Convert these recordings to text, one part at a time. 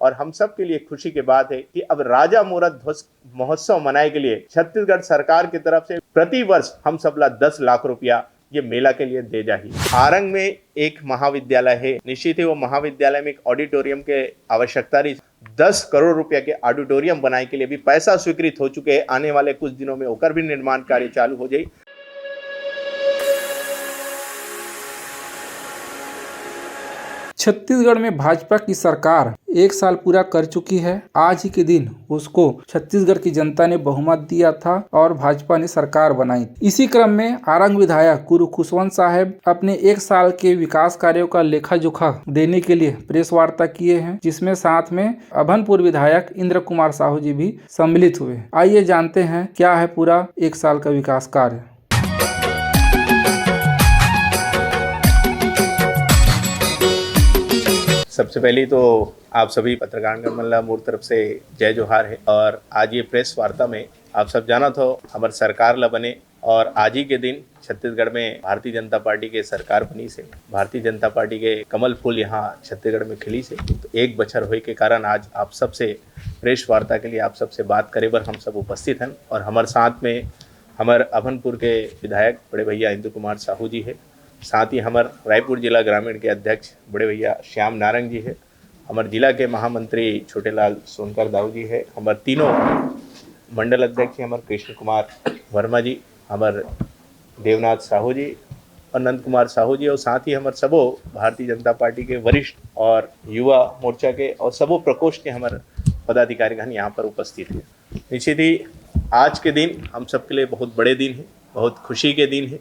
और हम सब के लिए खुशी की बात है कि अब राजा मोरा ध्वज महोत्सव मनाने के लिए छत्तीसगढ़ सरकार की तरफ से प्रति वर्ष हम सबला 10 लाख रुपया ये मेला के लिए दे जाही। आरंग में एक महाविद्यालय है, निश्चित ही वो महाविद्यालय में एक ऑडिटोरियम के आवश्यकता रही। 10 करोड़ रुपया के ऑडिटोरियम बनाने के लिए भी पैसा स्वीकृत हो चुके हैं। आने वाले कुछ दिनों में होकर भी निर्माण कार्य चालू हो जाए। छत्तीसगढ़ में भाजपा की सरकार 1 साल पूरा कर चुकी है। आज ही के दिन उसको छत्तीसगढ़ की जनता ने बहुमत दिया था और भाजपा ने सरकार बनाई। इसी क्रम में आरंग विधायक गुरु खुशवंत साहब अपने 1 साल के विकास कार्यों का लेखा जोखा देने के लिए प्रेस वार्ता किए हैं, जिसमें साथ में अभनपुर विधायक इंद्र कुमार साहू जी भी सम्मिलित हुए। आइए जानते हैं क्या है पूरा 1 साल का विकास कार्य। सबसे पहले तो आप सभी पत्रकार मल्ला मोर तरफ से जय जोहार है। और आज ये प्रेस वार्ता में आप सब जाना तो हमार सरकार ला बने और आज ही के दिन छत्तीसगढ़ में भारतीय जनता पार्टी के सरकार बनी से भारतीय जनता पार्टी के कमल फूल यहाँ छत्तीसगढ़ में खिली से तो 1 बछर होए के कारण आज आप सबसे प्रेस वार्ता के लिए आप सबसे बात करे बर हम सब उपस्थित हैं। और हमारे साथ में हमार अभनपुर के विधायक बड़े भैया इंदु कुमार साहू जी है, साथ ही हमारे रायपुर जिला ग्रामीण के अध्यक्ष बड़े भैया श्याम नारंग जी है, हमारे जिला के महामंत्री छोटेलाल सोनकर दाऊ जी है, हमारे तीनों मंडल अध्यक्ष हमारे कृष्ण कुमार वर्मा जी, हमारे देवनाथ साहू जी और नंद कुमार साहू जी, और साथ ही हमारे सबो भारतीय जनता पार्टी के वरिष्ठ और युवा मोर्चा के और सबो प्रकोष्ठ के हमारे पदाधिकारीगण यहाँ पर उपस्थित हैं। निश्चित ही आज के दिन हम सब के लिए बहुत बड़े दिन है, बहुत खुशी के दिन है।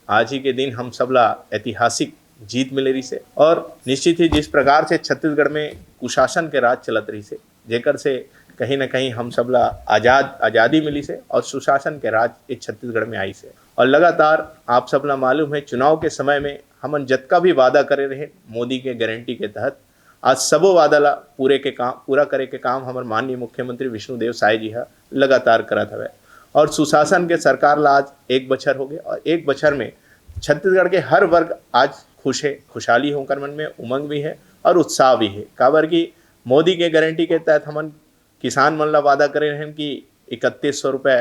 आज ही के दिन हम सबला ऐतिहासिक जीत मिले रही से और निश्चित ही जिस प्रकार से छत्तीसगढ़ में कुशासन के राज चलत रही से जेकर से कहीं ना कहीं हम सबला आज़ादी मिली से और सुशासन के राज इस छत्तीसगढ़ में आई से। और लगातार आप सबला मालूम है चुनाव के समय में हमन जतका भी वादा करे रहे मोदी के गारंटी के तहत आज सबो वादा ला पूरा करे के काम हमारे माननीय मुख्यमंत्री विष्णुदेव साय जी हा लगातार करत हवे। और सुशासन के सरकार ला आज 1 बछर हो गए और 1 बछर में छत्तीसगढ़ के हर वर्ग आज खुश है, खुशहाली होकर मन में उमंग भी है और उत्साह भी है। काबर कि मोदी के गारंटी के तहत हमन किसान मन ला वादा करे हैं कि 3100 रुपये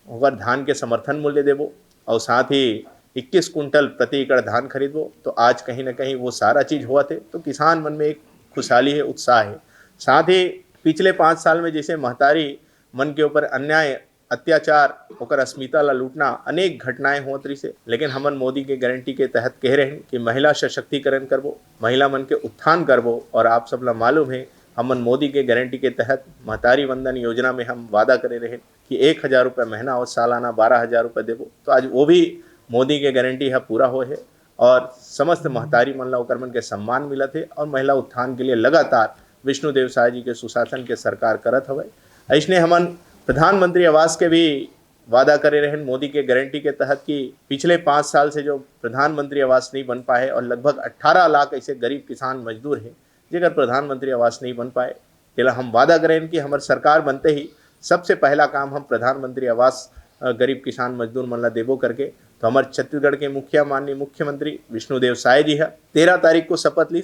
होकर धान के समर्थन मूल्य देबो और साथ ही 21 कुंटल प्रति एकड़ धान खरीदबो। तो आज कहीं ना कहीं वो सारा चीज़ हुआ थे तो किसान मन में एक खुशहाली है, उत्साह है। साथ ही पिछले 5 साल में जैसे महतारी मन के ऊपर अन्याय अत्याचार होकर अस्मिता ला लूटना अनेक घटनाएं होत रही से, लेकिन हमन मोदी के गारंटी के तहत कह रहे हैं कि महिला सशक्तिकरण करबो, महिला मन के उत्थान करबो। और आप सब ला मालूम है हमन मोदी के गारंटी के तहत महतारी वंदन योजना में हम वादा करे रहे कि 1000 रुपये महीना और सालाना 12,000 रुपये देबो। तो आज वो भी मोदी के गारंटी है पूरा हो है और समस्त महतारी मन ला ओकर मन के सम्मान मिलत है और महिला उत्थान के लिए लगातार विष्णुदेव साय जी के सुशासन के सरकार करत हवे। ऐसने हमन प्रधानमंत्री आवास के भी वादा करे रहे मोदी के गारंटी के तहत कि पिछले 5 साल से जो प्रधानमंत्री आवास नहीं बन पाए और लगभग 18 लाख ऐसे गरीब किसान मजदूर हैं जेकर प्रधानमंत्री आवास नहीं बन पाए, तेला हम वादा करें कि हमारी सरकार बनते ही सबसे पहला काम हम प्रधानमंत्री आवास गरीब किसान मजदूर मन ला देबो करके। तो हमारे छत्तीसगढ़ के माननीय मुख्यमंत्री विष्णुदेव साय जी है 13 तारीख को शपथ ली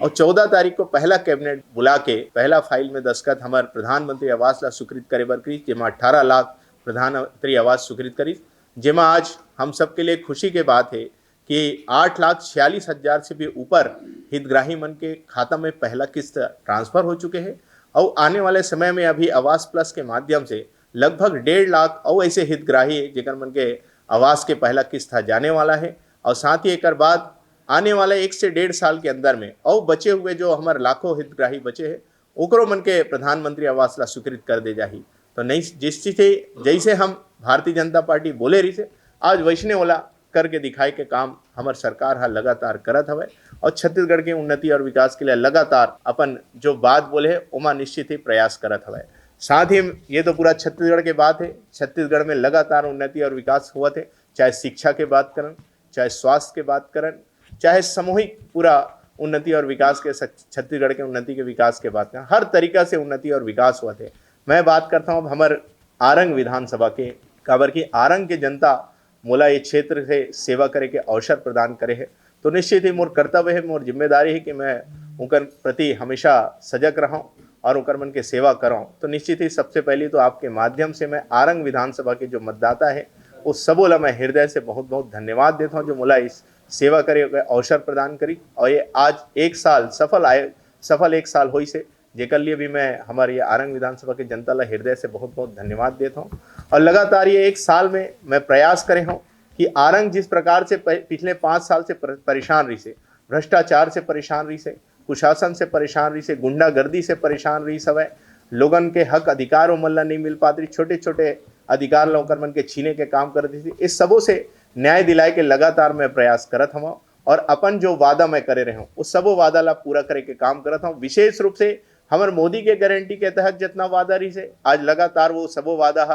और 14 तारीख को पहला कैबिनेट बुला के पहला फाइल में दस्खत हमारे प्रधानमंत्री आवास ला स्वीकृत करे बर करी, जेमा 18 लाख प्रधानमंत्री आवास स्वीकृत करी, जेमा आज हम सब के लिए खुशी के बात है कि 8,46,000 से भी ऊपर हितग्राही मन के खाता में पहला किस्त ट्रांसफर हो चुके हैं और आने वाले समय में अभी आवास प्लस के माध्यम से लगभग 1.5 लाख और ऐसे हितग्राही जेकर मन के आवास के पहला किस्त जाने वाला है। और साथ ही एक बाद आने वाले 1 से 1.5 साल के अंदर में और बचे हुए जो हमारे लाखों हितग्राही बचे हैं ओकरो मन के प्रधानमंत्री आवास ला स्वीकृत कर दे जाही। तो नहीं जिस चीज़ से जैसे हम भारतीय जनता पार्टी बोले रही से आज वैसने वाला करके दिखाए के काम हमार सरकार हा लगातार करत हवे और छत्तीसगढ़ के उन्नति और विकास के लिए लगातार अपन जो बात बोले है ओमा निश्चित ही प्रयास करत हवे। साथ ही ये तो पूरा छत्तीसगढ़ के बात है, छत्तीसगढ़ में लगातार उन्नति और विकास हुआ थे, चाहे शिक्षा के बात करें, चाहे स्वास्थ्य के बात करें, चाहे सामूहिक पूरा उन्नति और विकास के छत्तीसगढ़ के उन्नति के विकास के बात करें, हर तरीका से उन्नति और विकास हुआ थे। मैं बात करता हूँ हमारे आरंग विधानसभा के, काबर की आरंग के जनता मोला ये क्षेत्र से सेवा करे के अवसर प्रदान करे है। तो निश्चित ही मोर कर्तव्य है, मोर जिम्मेदारी है कि मैं उनके प्रति हमेशा सजग रहूँ और ओकर मन के सेवा करूँ, तो निश्चित ही सबसे पहले तो आपके माध्यम से मैं आरंग विधानसभा के जो मतदाता है उस सबो ला मैं हृदय से बहुत बहुत धन्यवाद देता हूँ, जो मोला इस सेवा करे के अवसर प्रदान करी। और ये आज एक साल सफल एक साल होई से, जेकर लिए भी मैं हमारे ये आरंग विधानसभा के जनता ला हृदय से बहुत बहुत धन्यवाद देता हूँ। और लगातार ये एक साल में मैं प्रयास करे हूँ कि आरंग जिस प्रकार से पिछले 5 साल से परेशान रही से, भ्रष्टाचार से परेशान रही से, कुशासन से परेशान रही से, गुंडागर्दी से परेशान रही सब है, लोगन के हक अधिकार उमन नहीं मिल पाती, छोटे छोटे अधिकार लोकर मन के छीने के काम करती थी। इस सबों से न्याय दिलाए के लगातार मैं प्रयास करत हूँ और अपन जो वादा मैं करे रहे हूँ उस सबो वादा ला पूरा करे के काम करत हूँ। विशेष रूप से हमारे मोदी के गारंटी के तहत जितना वादा रही से आज लगातार वो सबो वादा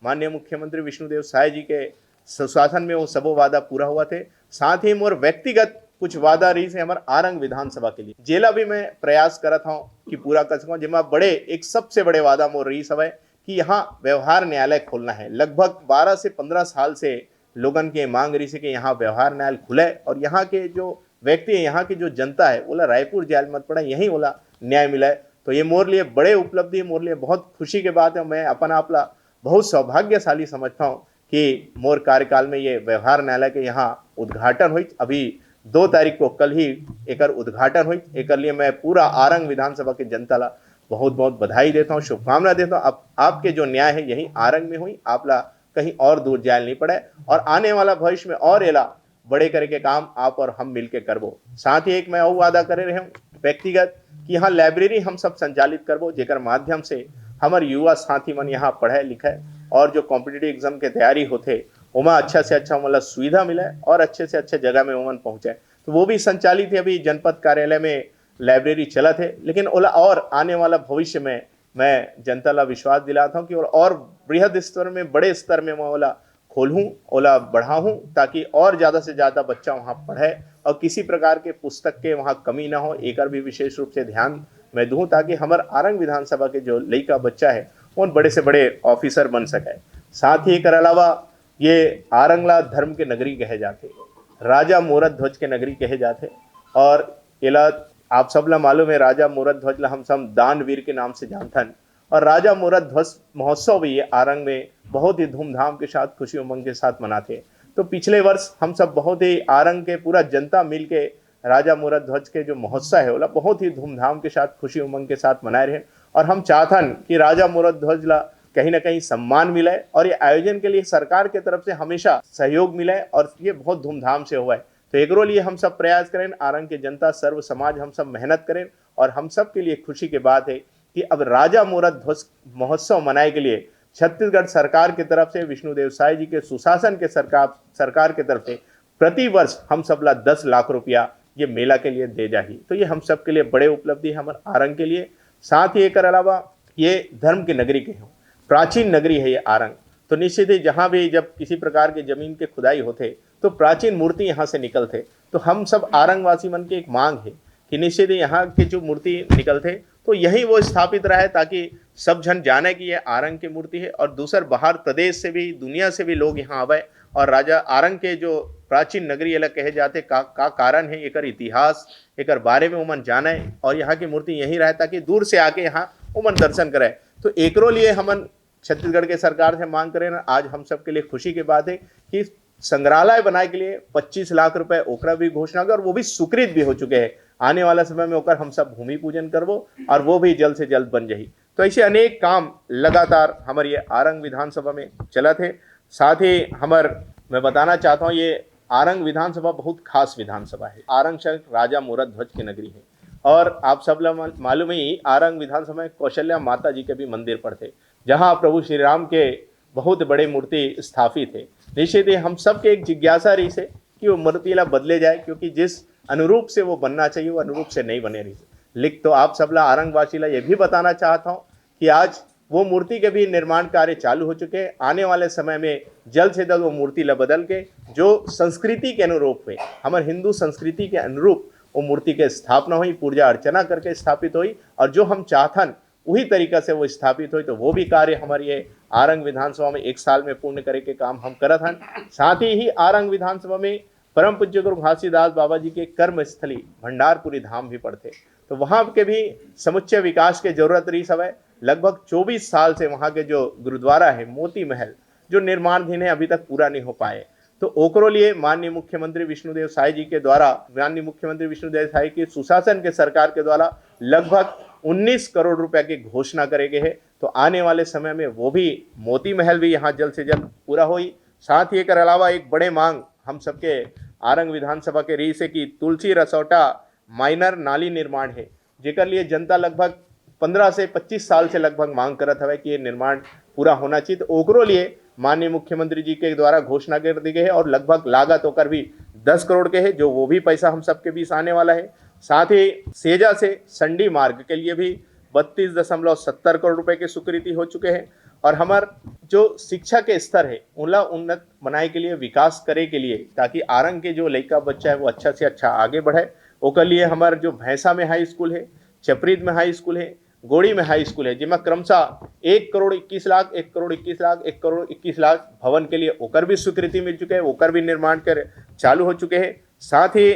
माननीय मुख्यमंत्री विष्णुदेव साय जी के सुशासन में वो सबो वादा पूरा हुआ थे। साथ ही मोर व्यक्तिगत कुछ वादा रही से हमारे आरंग विधानसभा के लिए जेला भी मैं प्रयास करत हूँ कि पूरा कर सकूँ। जिमा बड़े एक सबसे बड़े वादा मोर रही सब है कि यहाँ व्यवहार न्यायालय खोलना है। लगभग 12 से 15 साल से लोगन के मांग रही से कि यहाँ व्यवहार न्यायालय खुले और यहाँ के जो व्यक्ति है, यहाँ की जो जनता है, बोला रायपुर जेल मत पड़ा, यहीं बोला न्याय मिला है। तो ये मोर लिए बड़े उपलब्धि, मोर लिए बहुत खुशी की बात है। मैं अपन आपला बहुत सौभाग्यशाली समझता हूँ कि मोर कार्यकाल में ये व्यवहार न्यायालय के यहाँ उद्घाटन हुई। अभी 2 तारीख को कल ही एकर उद्घाटन हुई। एक लिए मैं पूरा आरंग विधानसभा के जनता ला बहुत बहुत बधाई देता हूँ, शुभकामना देता हूँ। अब आपके जो न्याय है यही आरंग में हुई, आप ला कहीं और दूर जाए नहीं पड़े और आने वाला भविष्य में और एला बड़े करे के काम आप और हम मिलके करबो। साथ ही एक मैं और वादा करे रहे हूँ व्यक्तिगत कि यहाँ लाइब्रेरी हम सब संचालित करबो, जेकर माध्यम से हमारे युवा साथी मन यहाँ पढ़े लिखे और जो कॉम्पिटिटिव एग्जाम के तैयारी होते वहाँ अच्छा से अच्छा मतलब सुविधा मिले और अच्छे से अच्छे जगह में वमन पहुँचे। तो वो भी संचालित है। अभी जनपद कार्यालय में लाइब्रेरी चला थे, लेकिन ओला और आने वाला भविष्य में मैं जनता ला विश्वास दिलाता हूँ कि और बृहद स्तर में, बड़े स्तर में मैं ओला खोलूँ, ओला बढ़ाऊँ ताकि और ज़्यादा से ज़्यादा बच्चा वहाँ पढ़े और किसी प्रकार के पुस्तक के वहाँ कमी ना हो। एक भी विशेष रूप से ध्यान मैं दूँ ताकि हमारे आरंग विधानसभा के जो लड़का बच्चा है वो बड़े से बड़े ऑफिसर बन सके। साथ ही एक अलावा ये आरंगला धर्म के नगरी कहे जाते, राजा मूरत ध्वज के नगरी कहे जाते और एला आप सब ला मालूम है राजा मूरत ध्वज ला हम सब दानवीर के नाम से जानथन। और राजा मूरत ध्वज महोत्सव भी ये आरंग में बहुत ही धूमधाम के साथ, खुशी उमंग के साथ मनाते। तो पिछले वर्ष हम सब बहुत ही आरंग के पूरा जनता मिल के राजा मूरत ध्वज के जो महोत्सव है वो बहुत ही धूमधाम के साथ, खुशी उमंग के साथ मनाए रहे और हम चाहतन कि राजा मूरत ध्वज ला कहीं ना कहीं सम्मान मिले और ये आयोजन के लिए सरकार के तरफ से हमेशा सहयोग मिले और ये बहुत धूमधाम से हुआ है। तो एकरो लिए हम सब प्रयास करें, आरंग के जनता सर्व समाज हम सब मेहनत करें और हम सब के लिए खुशी की बात है कि अब राजा मूरत ध्वज महोत्सव मनाने के लिए छत्तीसगढ़ सरकार की तरफ से, विष्णुदेव साय जी के सुशासन के सरकार की तरफ से प्रति वर्ष हम सब ला 10 लाख रुपया ये मेला के लिए दे जाही। तो ये हम सब के लिए बड़े उपलब्धि है हमारे आरंग के लिए। साथ ही एक अलावा ये धर्म की नगरी के हो, प्राचीन नगरी है ये आरंग। तो निश्चित ही जहाँ भी जब किसी प्रकार के जमीन के खुदाई होते तो प्राचीन मूर्ति यहाँ से निकलते। तो हम सब आरंगवासी मन की एक मांग है कि निश्चित ही यहाँ की जो मूर्ति निकलते तो यही वो स्थापित रहे ताकि सब जन जाने कि ये आरंग की मूर्ति है और दूसर बाहर प्रदेश से भी, दुनिया से भी लोग यहाँ आवे और राजा आरंग के जो प्राचीन नगरी अलग कहे जाते का कारण है, एकर इतिहास, एकर बारे में उमन जाने और यहाँ की मूर्ति यहीं रहे ताकि दूर से आके यहाँ उमन दर्शन करे। तो एकरो लिए हमन छत्तीसगढ़ के सरकार से मांग करें। आज हम सब के लिए खुशी की बात है कि संग्रहालय बनाए के लिए 25 लाख रुपए ओकरा भी घोषणा कर और वो भी स्वीकृत भी हो चुके हैं। आने वाला समय में ओकर हम सब भूमि पूजन करबो और वो भी जल्द से जल्द बन जाही। तो ऐसे अनेक काम लगातार हमारे ये आरंग विधानसभा में चला थे। साथ ही मैं बताना चाहता हूँ ये आरंग विधानसभा बहुत खास विधानसभा है। आरंग शहर राजा मूरत ध्वज की नगरी है और आप सब मालूम ही आरंग विधानसभा में कौशल्या माता जी के भी मंदिर पड़ते, जहाँ प्रभु श्री राम के बहुत बड़े मूर्ति स्थापित है। निश्चित ही हम सब के एक जिज्ञासा रही से कि वो मूर्ति ला बदले जाए, क्योंकि जिस अनुरूप से वो बनना चाहिए वो अनुरूप से नहीं बने रही। लिख तो आप सबला आरंगवासी ला ये भी बताना चाहता हूँ कि आज वो मूर्ति के भी निर्माण कार्य चालू हो चुके हैं। आने वाले समय में जल्द से जल्द वो मूर्ति ला बदल के जो संस्कृति के अनुरूप है, हमारे हिंदू संस्कृति के अनुरूप वो मूर्ति के स्थापना हुई, पूजा अर्चना करके स्थापित हुई और जो हम चाहतन वही तरीका से वो स्थापित हुई। तो वो भी कार्य हमारी ये आरंग विधानसभा में 1 साल में पूर्ण करे के काम हम करत हन। साथ ही आरंग विधानसभा में परम पूज्य गुरु घासीदास बाबा जी के कर्म स्थली भंडारपुरी धाम भी पड़ते। तो वहाँ के भी समुच्चय विकास के जरूरत रही सब है। लगभग 24 साल से वहाँ के जो गुरुद्वारा है मोती महल जो निर्माणाधीन है अभी तक पूरा नहीं हो पाए। तो ओकरो लिए माननीय मुख्यमंत्री विष्णुदेव साय जी के द्वारा, माननीय मुख्यमंत्री विष्णुदेव साय की सुशासन के सरकार के द्वारा लगभग 19 करोड़ रुपए की घोषणा करे गए है। तो आने वाले समय में वो भी मोती महल भी यहाँ जल्द से जल्द पूरा होई। साथ ही एक अलावा एक बड़े मांग हम सबके आरंग विधानसभा के रही से कि तुलसी रसौटा माइनर नाली निर्माण है, जेकर लिए जनता लगभग 15 से 25 साल से लगभग मांग करत हवे कि ये निर्माण पूरा होना चाहिए। तो ओकरो लिए माननीय मुख्यमंत्री जी के द्वारा घोषणा कर दी गई है और लगभग लागत होकर भी 10 करोड़ के है, जो वो भी पैसा हम सबके बीच आने वाला है। साथ ही सेजा से संडी मार्ग के लिए भी 32.70 करोड़ रुपए की स्वीकृति हो चुके हैं। और हमार जो शिक्षा के स्तर है उनला उन्नत बनाए के लिए, विकास करे के लिए, ताकि आरंग के जो लड़का बच्चा है वो अच्छा से अच्छा आगे बढ़े, ओकर लिए हमार जो भैंसा में हाई स्कूल है, चपरीद में हाई स्कूल है, गोड़ी में हाई स्कूल है, जिसमें क्रमशः 1 करोड़ 21 लाख, 1 करोड़ 21 लाख, 1 करोड़ 21 लाख भवन के लिए ओकर भी स्वीकृति मिल चुके हैं, ओकर भी निर्माण कर चालू हो चुके हैं। साथ ही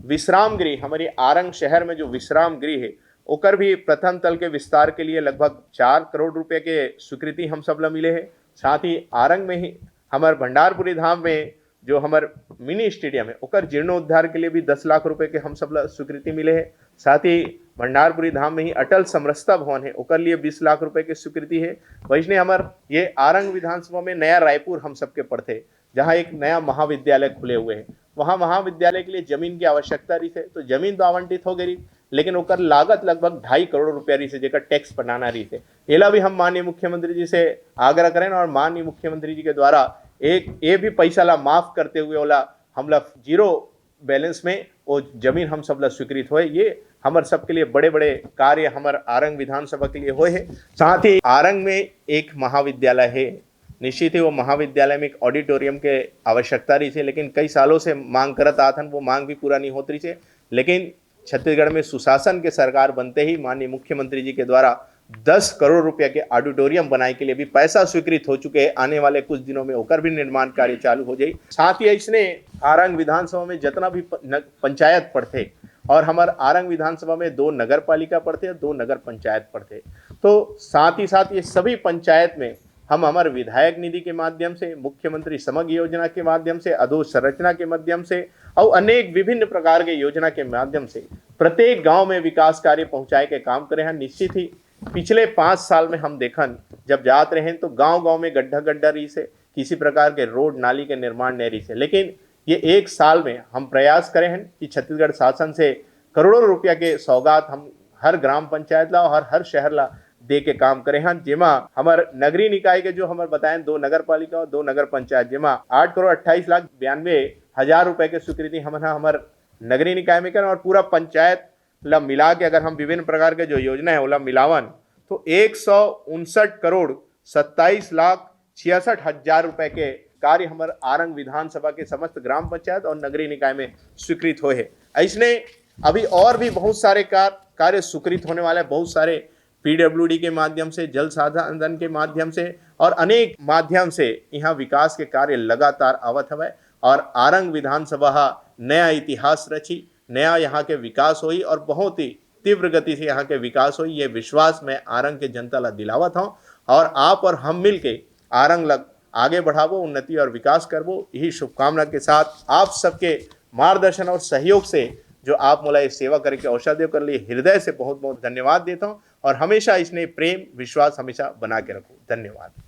विश्राम गृह, हमारी आरंग शहर में जो विश्राम गृह है ओकर भी प्रथम तल के विस्तार के लिए लगभग 4 करोड़ रुपए के स्वीकृति हम सब ला मिले हैं। साथ ही आरंग में ही हमारे भंडारपुरी धाम में जो हमार मिनी स्टेडियम है ओकर जीर्णोद्धार के लिए भी 10 लाख रुपए के हम सब ला स्वीकृति मिले हैं। साथ ही भंडारपुरी धाम में ही अटल समरसता भवन है ओकर लिए 20 लाख रुपए की स्वीकृति है। वैष्णव हमार ये आरंग विधानसभा में नया रायपुर हम सबके पड़ते, जहाँ एक नया महाविद्यालय खुले हुए हैं। वहाँ महाविद्यालय के लिए जमीन की आवश्यकता रही है, तो जमीन तो आवंटित हो गई, लेकिन ओकर लागत लगभग 2.5 करोड़ रुपया रही है, जेकर टैक्स बनाना रही है। एला भी हम माननीय मुख्यमंत्री जी से आग्रह करें और माननीय मुख्यमंत्री जी के द्वारा एक ये भी पैसा ला माफ करते हुए ओला हमला जीरो बैलेंस में वो जमीन हम सब ला स्वीकृत हुए। ये हमार सबके लिए बड़े बड़े कार्य हमार आरंग विधानसभा के लिए हुए है। साथ ही आरंग में एक महाविद्यालय है, निश्चित ही वो महाविद्यालय में एक ऑडिटोरियम के आवश्यकता रही है, लेकिन कई सालों से मांग करत आथन, वो मांग भी पूरा नहीं होती रही है। लेकिन छत्तीसगढ़ में सुशासन के सरकार बनते ही माननीय मुख्यमंत्री जी के द्वारा 10 करोड़ रुपया के ऑडिटोरियम बनाने के लिए भी पैसा स्वीकृत हो चुके हैं। आने वाले कुछ दिनों में होकर भी निर्माण कार्य चालू हो जाए। साथ ही इसने आरंग विधानसभा में जितना भी पंचायत पड़ते, और हमारे आरंग विधानसभा में 2 नगर पालिका पड़ते हैं, 2 नगर पंचायत पड़ते, तो साथ ही साथ ये सभी पंचायत में हम हमारे विधायक निधि के माध्यम से, मुख्यमंत्री समग्र योजना के माध्यम से, अधोस संरचना के माध्यम से और अनेक विभिन्न प्रकार के योजना के माध्यम से प्रत्येक गांव में विकास कार्य पहुंचाए के काम करे हैं। निश्चित ही पिछले 5 साल में हम देखन जब जात रहे हैं तो गांव-गांव में गड्ढा रही से, किसी प्रकार के रोड नाली के निर्माण नहीं रही से, लेकिन ये 1 साल में हम प्रयास करे हैं कि छत्तीसगढ़ शासन से करोड़ों रुपया के सौगात हम हर ग्राम पंचायत ला और हर शहर ला दे के काम करे हैं। जेमा हमार नगरीय निकाय के जो हमारे बताएं 2 नगर पालिका और 2 नगर पंचायत, जेमा 8 करोड़ 28 लाख 92 हजार रुपए के स्वीकृति हमारे नगरीय निकाय में करें, और पूरा पंचायत ला मिला के अगर हम विभिन्न प्रकार के जो योजना है ओला मिलावन तो 159 करोड़ 27 लाख 66 हजार रुपए के कार्य हमारे आरंग विधानसभा के समस्त ग्राम पंचायत और नगरीय निकाय में स्वीकृत हुए है। ऐसने अभी और भी बहुत सारे कार्य स्वीकृत होने वाले, बहुत सारे पीडब्ल्यूडी के माध्यम से, जल संसाधन के माध्यम से और अनेक माध्यम से यहाँ विकास के कार्य लगातार आवत हवे। और आरंग विधानसभा नया इतिहास रची, नया यहाँ के विकास हुई और बहुत ही तीव्र गति से यहाँ के विकास हुई, ये विश्वास मैं आरंग के जनता ला दिलावत हूँ। और आप और हम मिल के आरंग लग आगे बढ़ावो, उन्नति और विकास करवो, यही शुभकामना के साथ आप सबके मार्गदर्शन और सहयोग से जो आप मोला ये सेवा करे के अवसर दे कर लिए हृदय से बहुत बहुत धन्यवाद देता हूँ। और हमेशा इसने प्रेम विश्वास हमेशा बना के रखो। धन्यवाद।